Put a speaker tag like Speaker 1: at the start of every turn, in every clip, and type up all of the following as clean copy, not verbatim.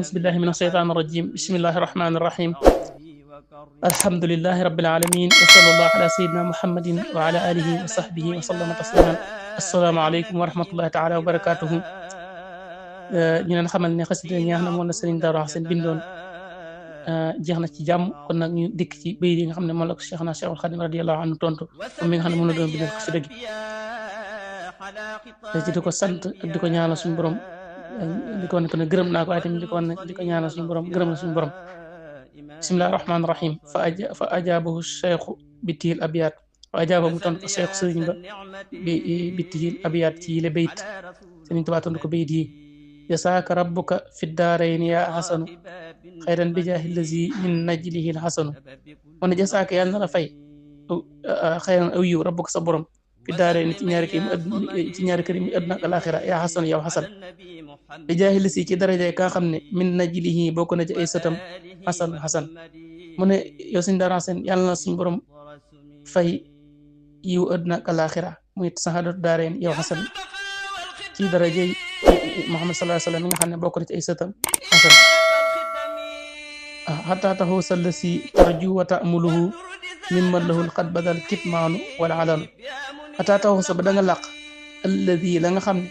Speaker 1: أعوذ بالله من الشيطان الرجيم بسم الله الرحمن الرحيم الحمد لله رب العالمين وصلى الله على سيدنا محمد وعلى آله وصحبه وسلم تسليما السلام عليكم ورحمة الله تعالى وبركاته ñu leen xamal ne xasida ñi nga xam ne moom la Sëriñ Daaru Xasan bindoon jeex na ci jàmm kon nag ñu dikk ci bayit yi nga xam ne moom la ko Cheikhna Cheikhul Khadim radiyallahu anhu tontu moom mi nga xam ne moom la doon bindal xasida gi ci di ko sant ak di ko ñaanal suñu borom di ko wane ko ne gërëm naa ko waaye tamit di ko ñaanal suñu borom gërëm na suñu borom bismillahi rahmaani rahim fa ajaabahu cheikhu bitihil abiyat fa ajaaba mu tontu ko cheikhu sëriñ ba bitihil abiyat ci yile bayit Sëriñ Tuubaa tontu ko bayit yi jasaaka rabbuka fi daarayni yaa xasanu xayran bi jaahi lazi min najlihi l xasanu mu ne jasaaka yàlla na la fay xayran aw yiw rabbuka sa borom fi daarayni ci ñaari kër yi mu àdduna ak alaaxira yaa xasanu yow xasan bi jaahi lazi ci daraja ka xam ne min najlihi bokk na ci ay sëtam xasan mu ne yow Sëriñ Daaru Xasan yàlla na suñu borom fay yiw àdduna ak alaaxira muy saxaadatu daarayni yow xasan ci daraja Muhammad sallallahu alayhi wa sallam mi nga xam ne bokk na ci ay sëtam xasan xataa taxuusal la si tarju wa ta'muluhu mimman lahul qad badal kitmaanu wala alanu xataa taxuusa ba da nga làq alladi la nga xam ne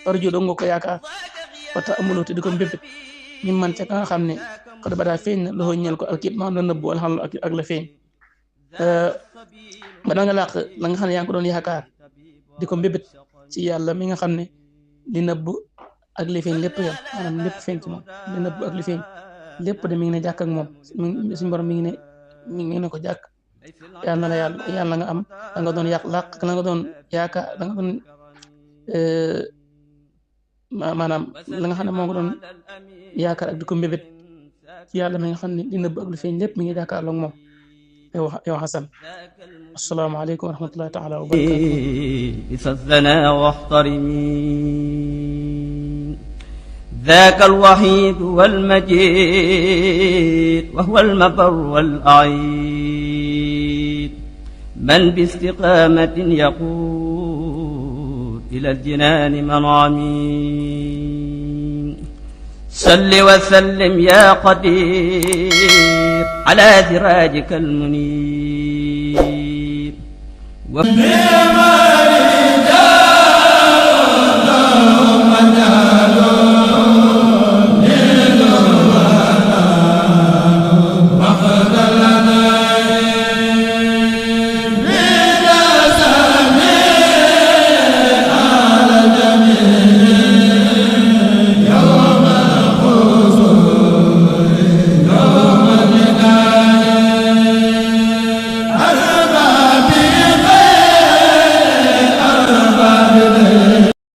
Speaker 1: tarju doo nga ko yaakaar wa ta'muluhu te di ko mbébét mimman ca ka nga xam ne qad badal feeñ na loxo ñeel ko al kitmaanu la nëbbu wala xalalu ak la feeñ ba da nga làq la nga xam ne yaa ngi ko doon yaakaar di ko mbébét ci yàlla mi nga xam ne li nëbbu ak li feeñ lépp yam maanaam lépp feeñ ci moom li nëbbu ak li feeñ lépp de mi ngi ne jàkk ak moom suñu borom mi ngi ne ko jàkk yàlla na la yàlla nga am da nga doon làq la nga doon yaakaar da nga doon maanaam la nga xam ne moo nga doon yaakaar ak di ko mbébét ci yàlla mi nga xam ne li nëbbu ak li feeñ lépp mi ngi jàkkaarloo ak moom yow Xasan assalaamu aleykum wa rahmatullahi taala wa
Speaker 2: barakatuh ذاك الوحيد والمجيد وهو المبر والأعيد من باستقامة يقود إلى الجنان من عميد صل وسلم يا قدير على سراجك المنير